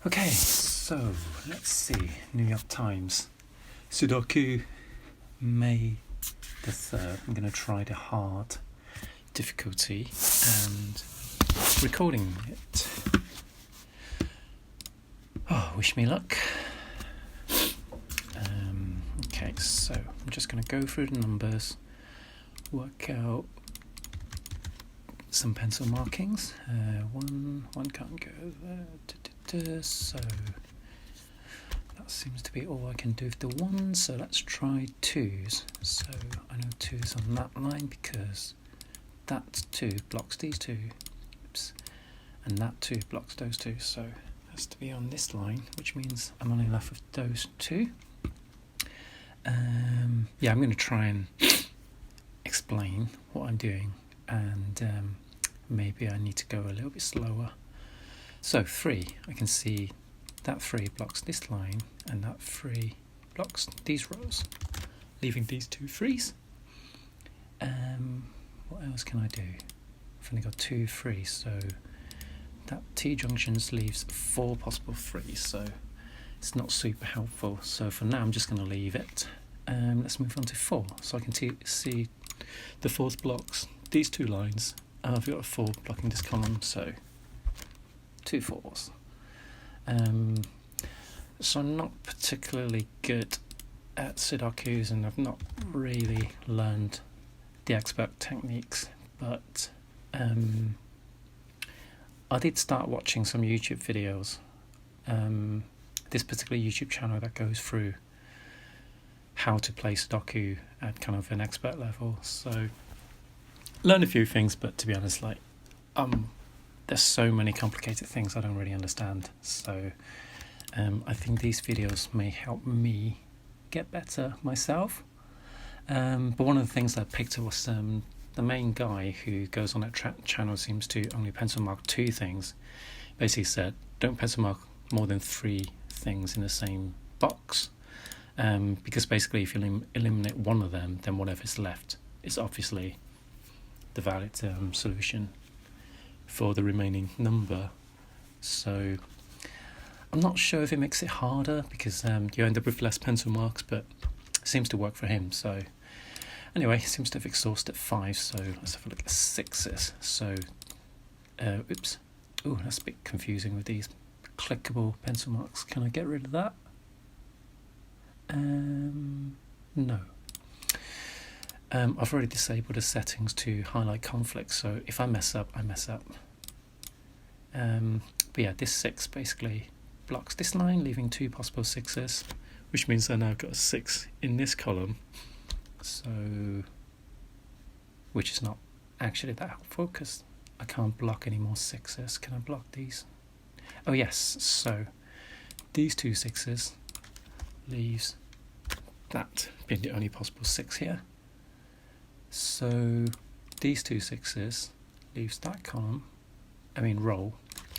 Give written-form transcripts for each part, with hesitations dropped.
Okay, so let's see. New York Times Sudoku, May the 3rd. I'm going to try the hard difficulty and recording it. Oh, wish me luck. Okay, so I'm just going to go through the numbers, work out some pencil markings. One can't go there. So that seems to be all I can do with the ones. So let's try twos. So I know twos on that line because that two blocks these two. Oops. And that two blocks those two. So it has to be on this line, which means I'm only left with those two. Yeah, I'm going to try and explain what I'm doing, and maybe I need to go a little bit slower. So 3, I can see that 3 blocks this line, and that 3 blocks these rows, leaving these two 3s. What else can I do? I've only got 2 3s, so that T junctions leaves 4 possible 3s, so it's not super helpful. So for now, I'm just going to leave it. Let's move on to 4, so I can see the 4th blocks these 2 lines. I've got a 4 blocking this column, so 2 4s. So I'm not particularly good at Sudokus, and I've not really learned the expert techniques, but I did start watching some YouTube videos. This particular YouTube channel that goes through how to play Sudoku at kind of an expert level. So learned a few things, but to be honest, there's so many complicated things I don't really understand. So I think these videos may help me get better myself. But one of the things that I picked up was the main guy who goes on that channel seems to only pencil mark 2 things. Basically said, don't pencil mark more than 3 things in the same box. Because basically if you eliminate one of them, then whatever's left is obviously the valid solution for the remaining number. So I'm not sure if it makes it harder because you end up with less pencil marks, but it seems to work for him. So anyway, he seems to have exhausted 5, so let's have a look at 6s. So oops, oh, that's a bit confusing with these clickable pencil marks. Can I get rid of that? No. I've already disabled the settings to highlight conflicts, so if I mess up, I mess up. But yeah, this 6 basically blocks this line, leaving 2 possible 6s, which means I now got a 6 in this column, so which is not actually that helpful because I can't block any more 6s. Can I block these? Oh yes, so these 2 6s leaves that being the only possible 6 here. So these 2 6s leaves that row.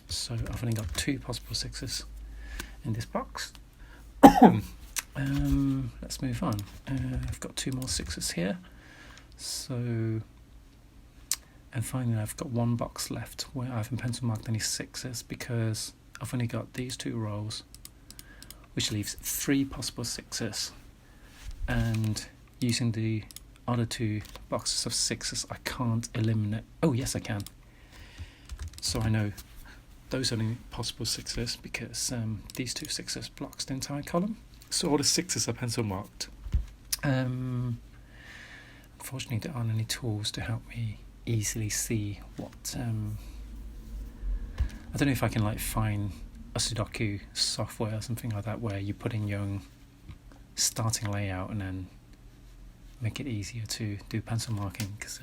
So I've only got 2 possible 6s in this box. Let's move on. I've got 2 more 6s here. So, and finally I've got 1 box left where I haven't pencil marked any 6s because I've only got these 2 rows, which leaves 3 possible 6s. And using the other 2 boxes of 6s, I can't eliminate. Oh yes, I can. So I know those are only possible 6s because these 2 6s blocks the entire column. So all the 6s are pencil marked. Unfortunately, there aren't any tools to help me easily see what. I don't know if I can find a Sudoku software or something like that where you put in your own starting layout and then make it easier to do pencil marking, because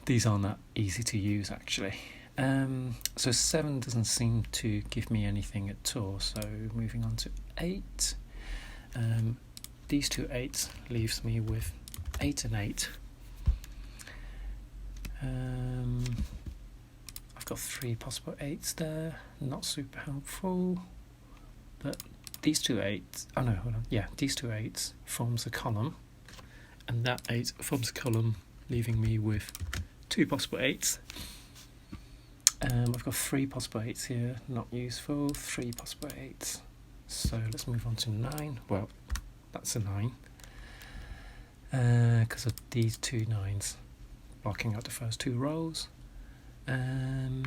these aren't that easy to use actually. So 7 doesn't seem to give me anything at all, so moving on to 8. These 2 8s leaves me with 8 and 8. I've got 3 possible 8s there, not super helpful, but these 2 8s, oh no, hold on, yeah, these 2 8s forms a column, and that 8 forms a column, leaving me with 2 possible 8s. I've got 3 possible 8s here, not useful, 3 possible 8s. So let's move on to 9. Well, that's a 9. Because of these 2 9s blocking out the first 2 rows. Not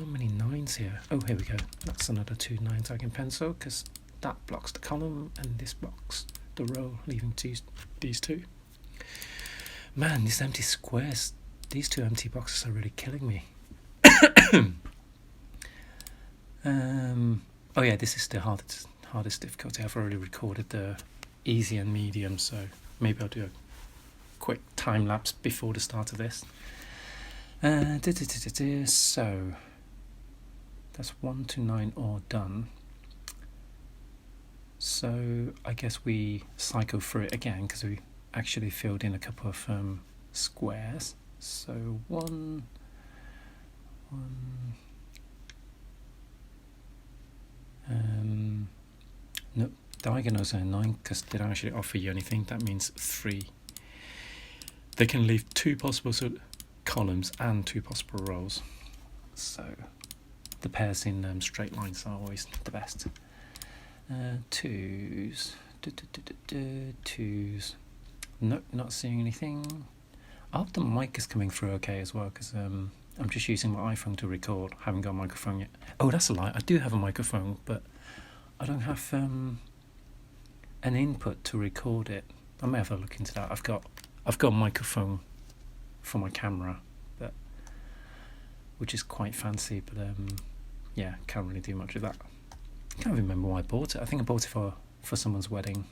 many 9s here. Oh, here we go. That's another 2 9s I can pencil, because that blocks the column and this blocks the row, leaving these 2. Man, these empty squares, these 2 empty boxes are really killing me. Oh yeah, this is the hardest difficulty. I've already recorded the easy and medium, so maybe I'll do a quick time lapse before the start of this. So that's 1 to 9 all done. So I guess we cycle through it again, because we actually filled in a couple of squares. So 1, no, diagonals are 9 because they don't actually offer you anything. That means 3. They can leave 2 possible columns and 2 possible rows. So the pairs in straight lines are always the best. 2s, 2s. Nope, not seeing anything. I hope the mic is coming through okay as well, because I'm just using my iPhone to record. I haven't got a microphone yet. Oh, that's a lie. I do have a microphone, but I don't have an input to record it. I may have a look into that. I've got a microphone for my camera, which is quite fancy, but yeah, can't really do much with that. I can't remember why I bought it. I think I bought it for someone's wedding,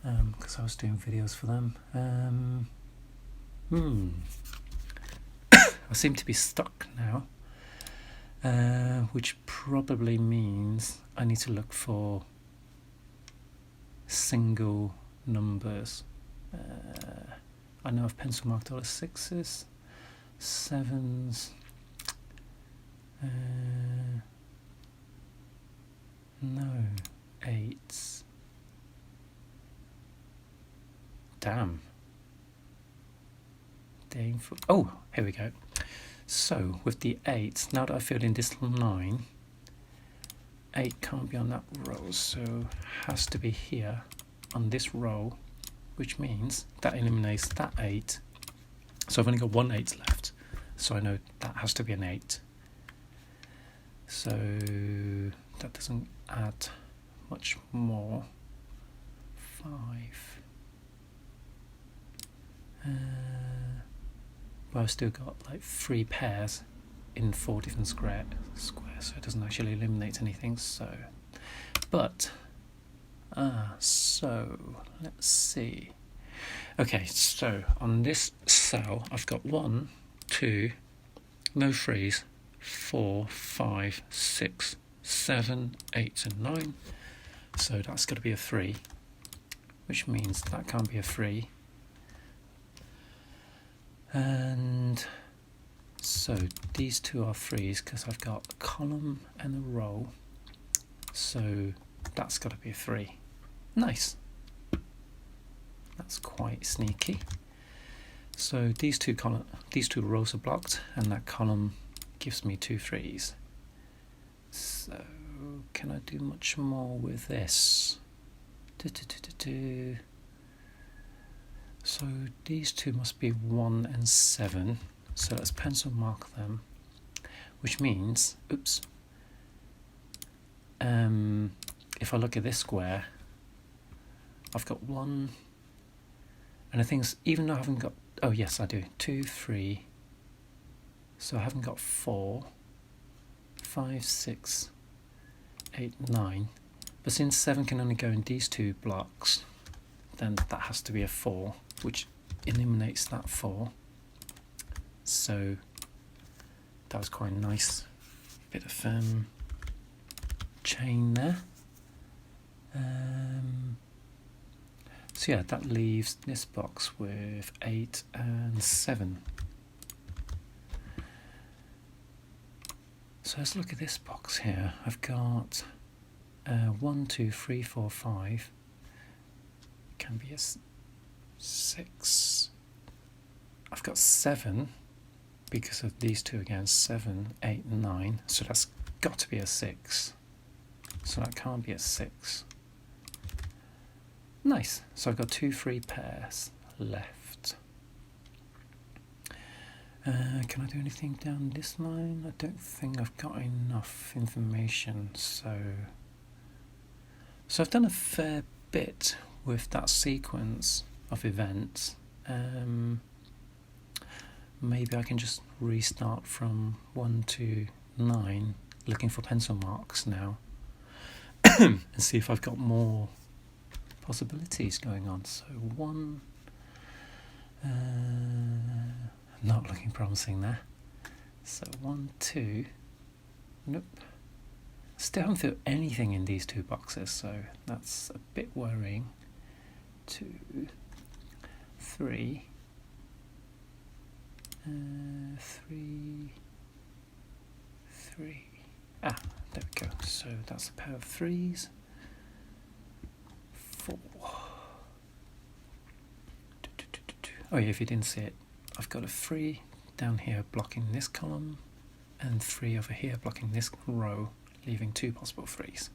because I was doing videos for them. I seem to be stuck now, which probably means I need to look for single numbers. I know I've pencil marked all the 6s, 7s, no, 8s. Damn. Oh, here we go. So with the 8s, now that I filled in this 9, 8 can't be on that row, so has to be here on this row, which means that eliminates that 8. So I've only got 1 8 left, so I know that has to be an 8. So that doesn't add much more. 5. But I've still got like 3 pairs in 4 different squares, so it doesn't actually eliminate anything. So, but so let's see. Okay, so on this cell I've got 1, 2, no 3s, 4, 5, 6, 7, 8 and 9. So that's got to be a 3, which means that can't be a 3. And so these 2 are 3s because I've got a column and a row, so that's got to be a 3. Nice. That's quite sneaky. So these two rows are blocked, and that column gives me 2 3s. So can I do much more with this? So these 2 must be 1 and 7. So let's pencil mark them, which means, oops, if I look at this square, I've got 1, and I think even though I haven't got, oh yes I do, 2, 3, so I haven't got 4, 5, 6, 8, 9, but since 7 can only go in these 2 blocks, then that has to be a 4, which eliminates that 4. So that was quite a nice bit of chain there. So yeah, that leaves this box with 8 and 7. So let's look at this box here. I've got 1, 2, 3, 4, 5. Can be a 6. I've got 7 because of these two again, 7, 8, 9. So that's got to be a 6. So that can't be a 6. Nice. So I've got 2 free pairs left. Can I do anything down this line? I don't think I've got enough information. So I've done a fair bit with that sequence of events. Maybe I can just restart from 1 to 9, looking for pencil marks now, and see if I've got more possibilities going on. So 1, not looking promising there. So 1, 2, nope. Still haven't filled anything in these 2 boxes, so that's a bit worrying. 2, 3, 3, 3. Ah, there we go. So that's a pair of 3s. 4. Oh yeah, if you didn't see it, I've got a 3 down here blocking this column, and 3 over here blocking this row, leaving 2 possible 3s.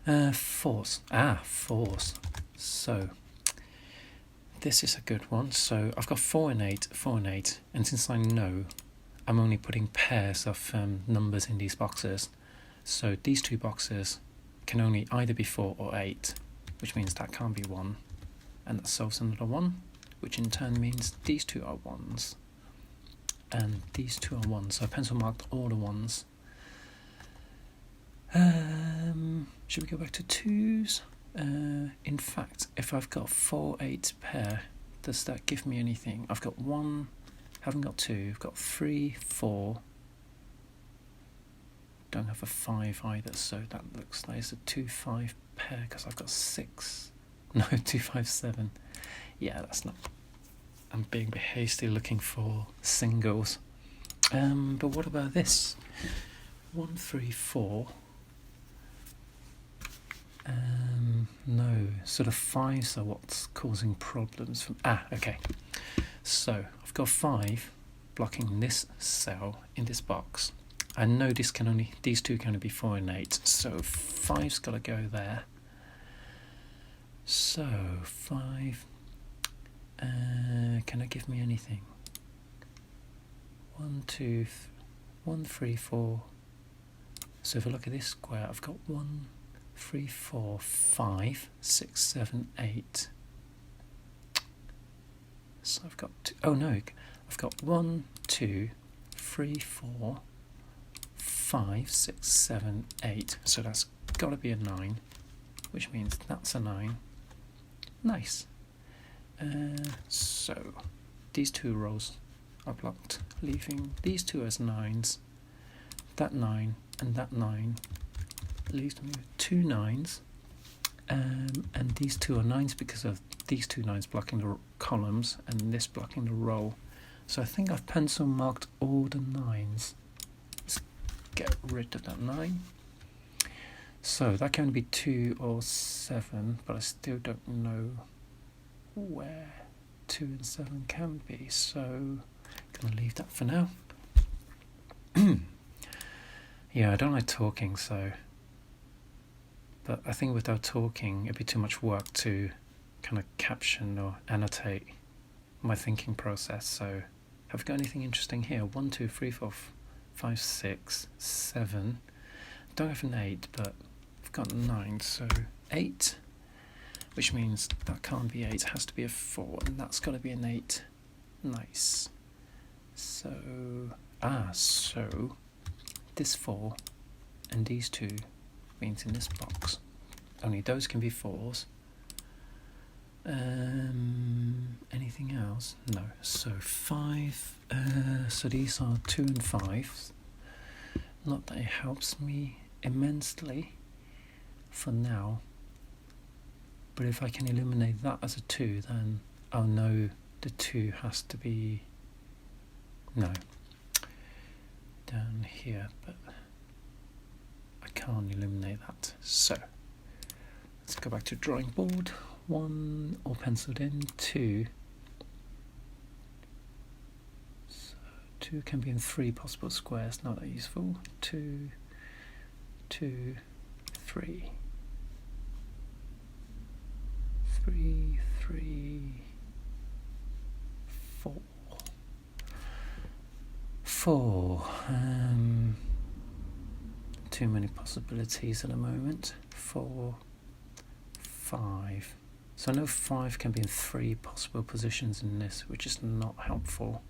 4s. 4s. So this is a good one. So I've got 4 and 8, 4 and 8, and since I know I'm only putting pairs of numbers in these boxes, so these 2 boxes can only either be 4 or 8, which means that can't be 1, and that solves another 1, which in turn means these 2 are 1s, and these 2 are 1s. So I pencil marked all the 1s. Should we go back to 2s? In fact, if I've got 4, 8 pair, does that give me anything? I've got 1, haven't got 2, I've got 3, 4, don't have a 5 either, so that looks like it's a 2, 5 pair, because I've got 6, no, 2, 5, 7, yeah, that's not, I'm being a bit hasty looking for singles. But what about this? 1, 3, 4, no, so the 5s are what's causing problems. Okay. So I've got 5 blocking this cell in this box. I know these 2 can only be 4 and 8, so 5's got to go there. So 5, can it give me anything? 1, 2, 1, 3, 4. So if I look at this square, I've got 1, 3, 4, 5, 6, 7, 8. So I've got I've got 1, 2, 3, 4, 5, 6, 7, 8. So that's got to be a 9, which means that's a 9. Nice. So these 2 rows are blocked, leaving these 2 as 9s. That 9 and that 9 leaves me with 2 9s, and these 2 are 9s because of these 2 9s blocking the columns and this blocking the row. So I think I've pencil marked all the 9s. Let's get rid of that 9. So that can be 2 or 7, but I still don't know where 2 and 7 can be, so gonna leave that for now. Yeah, I don't like talking, but I think without talking it'd be too much work to kind of caption or annotate my thinking process. So have we got anything interesting here? 1, 2, 3, 4, 5, 6, 7. Don't have an 8, but I've got 9, so 8, which means that can't be 8, it has to be a 4, and that's got to be an 8. Nice. So this 4 and these 2 means in this box only those can be 4s. Anything else? No. So 5, so these are 2 and 5s. Not that it helps me immensely for now, but if I can eliminate that as a 2, then I'll know the 2 has to be down here, but I can't eliminate that. So let's go back to drawing board. 1 all penciled in, 2. So 2 can be in 3 possible squares, not that useful. 2, 2, 3. 3, 3, 4. 4. Too many possibilities at the moment. 4, 5. So I know 5 can be in 3 possible positions in this, which is not helpful.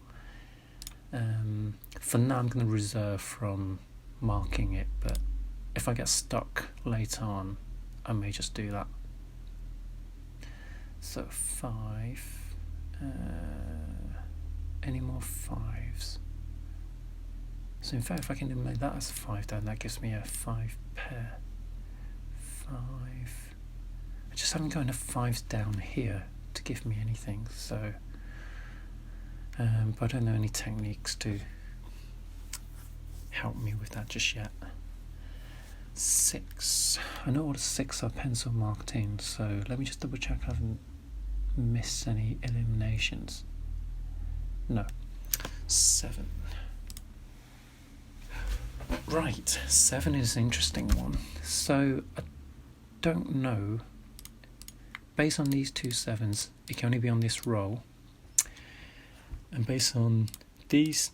For now I'm going to reserve from marking it, but if I get stuck later on, I may just do that. So 5. Any more 5s? So in fact, if I can make that as a 5 down, that gives me a 5 pair. 5. I just haven't got enough 5s down here to give me anything, so but I don't know any techniques to help me with that just yet. 6. I know all the 6 are pencil marked in, so let me just double check I haven't missed any eliminations. No. 7. Right, 7 is an interesting one. So I don't know. Based on these 2 7s, it can only be on this row. And based on these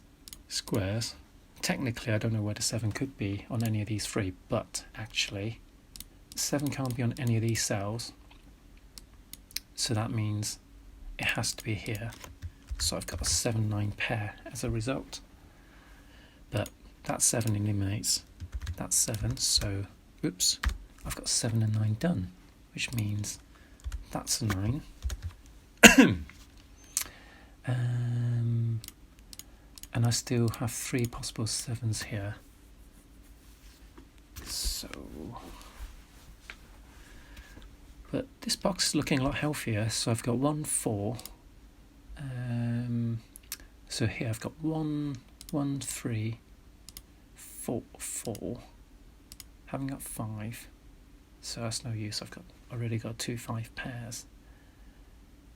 squares, technically I don't know where the 7 could be on any of these 3, but actually 7 can't be on any of these cells. So that means it has to be here. So I've got a 7-9 pair as a result. But that 7 eliminates that 7, so oops, I've got 7 and 9 done, which means that's a 9. And I still have 3 possible 7s here. So, but this box is looking a lot healthier. So I've got 1, 4. So here I've got 1, 1, 3, 4, 4. Haven't got 5, so that's no use. I've already got 2 5 pairs.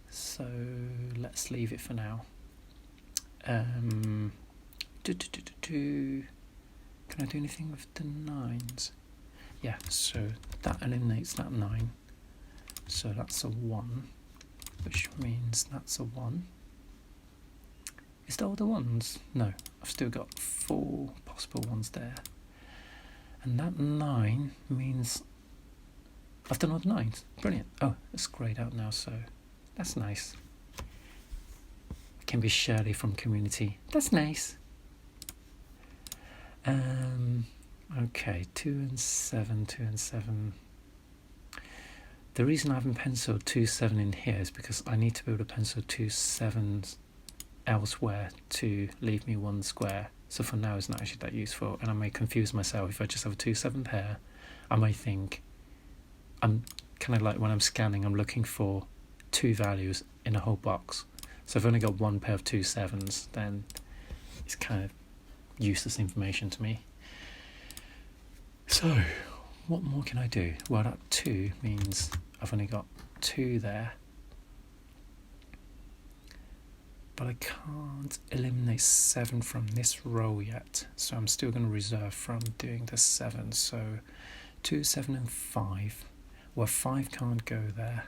So let's leave it for now. Can I do anything with the 9s? Yeah, so that eliminates that 9. So that's a 1, which means that's a 1. Is that all the 1s? No, I've still got 4 possible ones there. And that 9 means I've done all the 9s. Brilliant. Oh, it's greyed out now, so that's nice. Can be Shirley from Community. That's nice. Okay, 2 and 7, 2 and 7. The reason I haven't penciled 2 7 in here is because I need to be able to pencil 2 7s elsewhere to leave me 1 square. So for now it's not actually that useful, and I may confuse myself if I just have a 2 7 pair. I may think I'm kind of like when I'm scanning, I'm looking for 2 values in a whole box. So if I've only got 1 pair of 2 7s, then it's kind of useless information to me. So what more can I do? Well, that 2 means I've only got 2 there. But I can't eliminate 7 from this row yet, so I'm still going to reserve from doing the 7. So 2, 7 and 5. Well, 5 can't go there.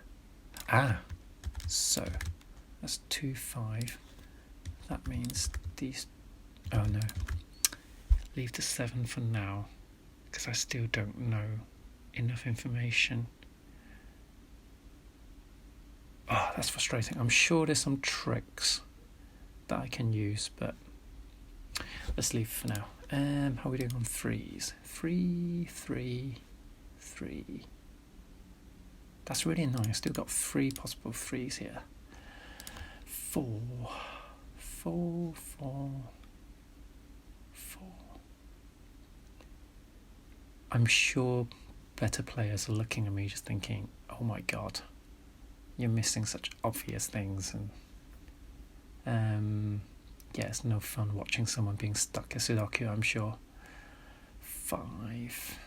So that's 2, 5. That means these... Oh no. Leave the 7 for now, because I still don't know enough information. Oh, that's frustrating. I'm sure there's some tricks that I can use, but let's leave for now. How are we doing on 3s? 3, 3, 3. That's really annoying. I still got 3 possible 3s here. 4, 4, 4, 4. I'm sure better players are looking at me just thinking, oh my god, you're missing such obvious things, and yeah, it's no fun watching someone being stuck at Sudoku, I'm sure. 5.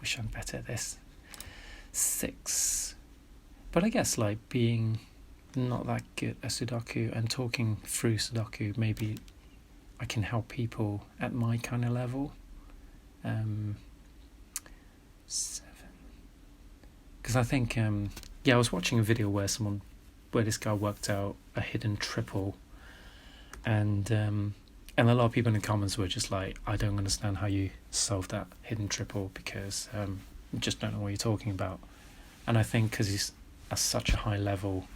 Wish I'm better at this. 6. But I guess like being not that good at Sudoku, and talking through Sudoku, maybe I can help people at my kind of level. 7. Because I think, I was watching a video where this guy worked out a hidden triple, and a lot of people in the comments were just like, I don't understand how you solve that hidden triple, because I just don't know what you're talking about. And I think because he's at such a high level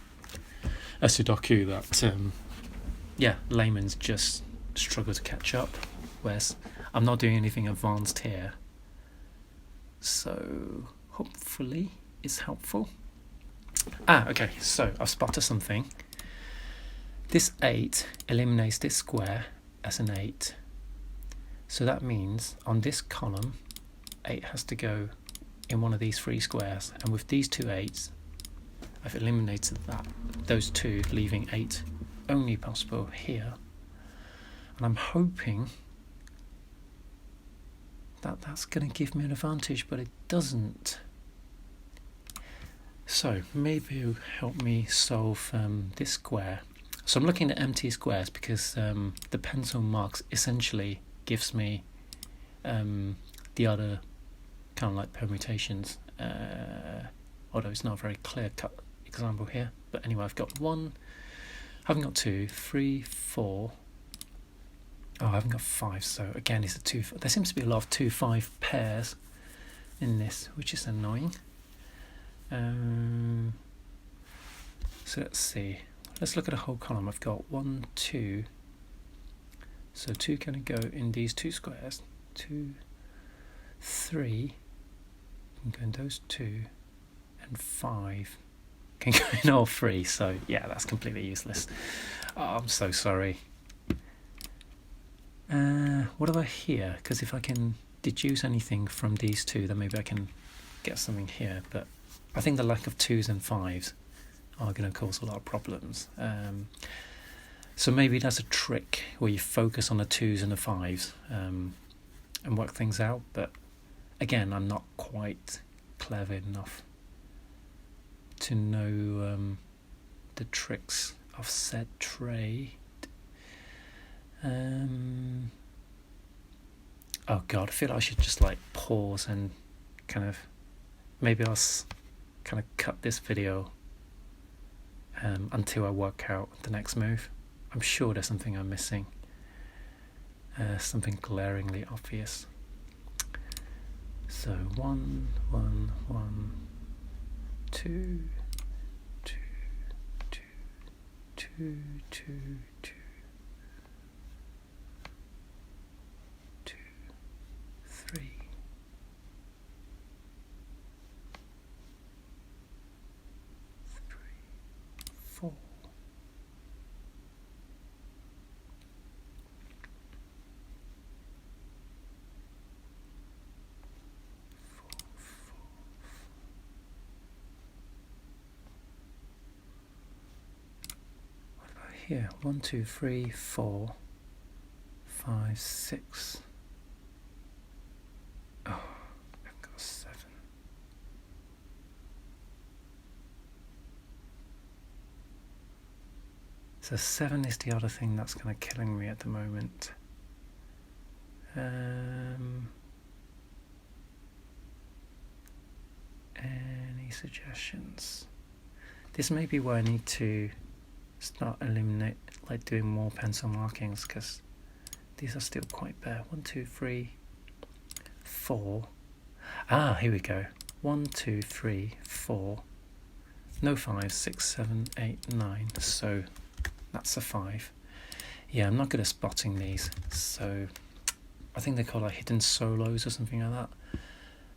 a Sudoku that layman's just struggle to catch up, whereas I'm not doing anything advanced here, so hopefully it's helpful. Okay, so I've spotted something. This 8 eliminates this square as an 8, so that means on this column 8 has to go in one of these 3 squares, and with these 2 8s I've eliminated those 2, leaving 8 only possible here, and I'm hoping that that's going to give me an advantage, but it doesn't. So maybe it'll help me solve this square. So I'm looking at empty squares because the pencil marks essentially gives me the other kind of like permutations, although it's not a very clear cut example here. But anyway, I've got 1, I haven't got 2, 3, 4. Oh, I haven't got 5, so again it's a 2. There seems to be a lot of 2, 5 pairs in this, which is annoying. So let's see. Let's look at a whole column. I've got 1, 2. So 2 can go in these 2 squares. 2, 3 can go in those 2, and 5 can go in all 3. So yeah, that's completely useless. Oh, I'm so sorry. What about here? Because if I can deduce anything from these 2, then maybe I can get something here. But I think the lack of 2s and 5s are going to cause a lot of problems. So maybe that's a trick where you focus on the 2s and the 5s and work things out. But again, I'm not quite clever enough to know the tricks of said trade. Oh god, I feel like I should just like pause and kind of, maybe I'll kind of cut this video until I work out the next move. I'm sure there's something I'm missing, something glaringly obvious. So 1, 1, 1, 2, 2, 2, 2, 2, 2. 3, 4. 4. What about here? 1, 2, 3, 4, 5, 6. Oh, I've got 7. So 7 is the other thing that's kind of killing me at the moment. Any suggestions? This may be where I need to start doing more pencil markings, because these are still quite bare. 1, 2, 3, 4. Here we go. 1, 2, 3, 4. No 5, 6, 7, 8, 9. So that's a 5. Yeah, I'm not good at spotting these. So I think they're called like hidden solos or something like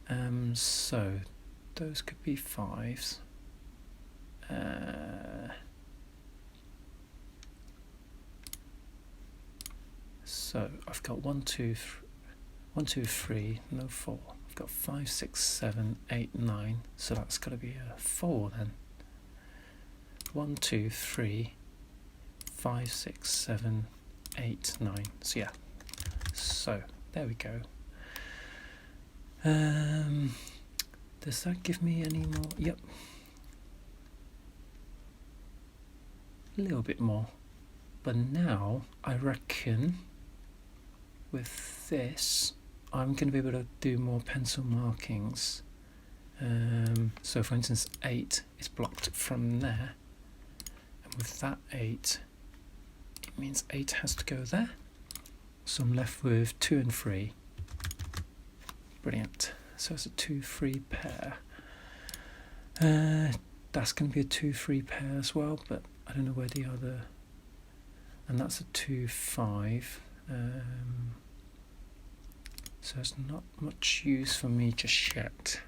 that. So those could be 5s. So I've got 1, 2, 3, no 4. I've got 5, 6, 7, 8, 9. So that's got to be a 4 then. 1, 2, 3, 5, 6, 7, 8, 9. So yeah. So there we go. Does that give me any more? Yep. a little bit more. But now I reckon with this I'm going to be able to do more pencil markings. So for instance 8 is blocked from there, and with that 8 it means 8 has to go there, so I'm left with 2 and 3. Brilliant. So it's a 2-3 pair. That's going to be a 2-3 pair as well, but I don't know where the other, and that's a 2-5. So it's not much use for me just yet,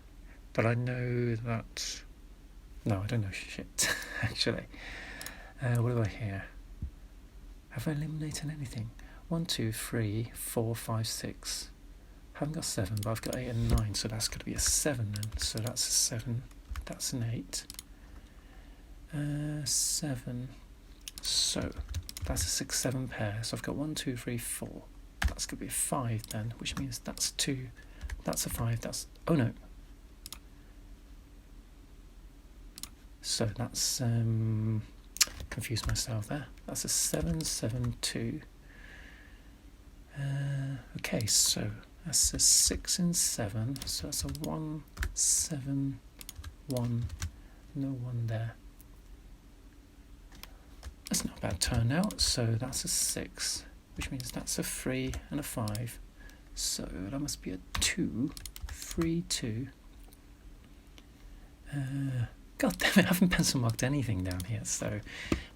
but I know that, no, I don't know shit actually. What do I hear? Have I eliminated anything? 1, 2, 3, 4, 5, 6. Haven't got 7, but I've got 8 and 9, so that's going to be a 7 then. So that's a 7, that's an 8. 7. So that's a 6, 7 pair. So I've got 1, 2, 3, 4. That's going to be a 5 then, which means that's 2. That's a 5. That's, oh no. So that's confused myself there. That's a 7, 7, 2. Okay, so that's a 6 and 7. So that's a 1, 7, 1. No 1 there. That's not a bad turnout. So that's a 6, which means that's a 3 and a 5. So that must be a 2, 3, 2. God damn it, I haven't pencil marked anything down here, so,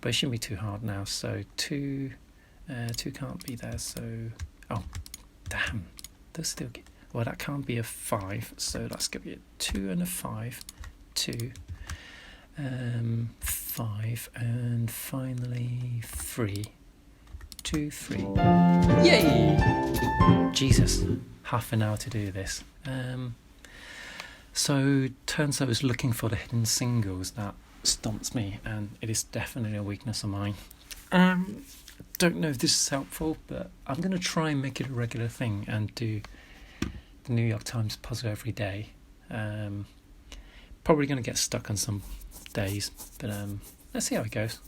but it shouldn't be too hard now. So 2, 2 can't be there, so, oh, damn, there's still, well, that can't be a 5, so that's going to be a 2 and a 5, 2, 5, and finally 3, 2, 3, yay! Jesus, half an hour to do this. So turns out I was looking for the hidden singles that stumps me, and it is definitely a weakness of mine. Don't know if this is helpful, but I'm going to try and make it a regular thing and do the New York Times puzzle every day. Probably going to get stuck on some days, but let's see how it goes.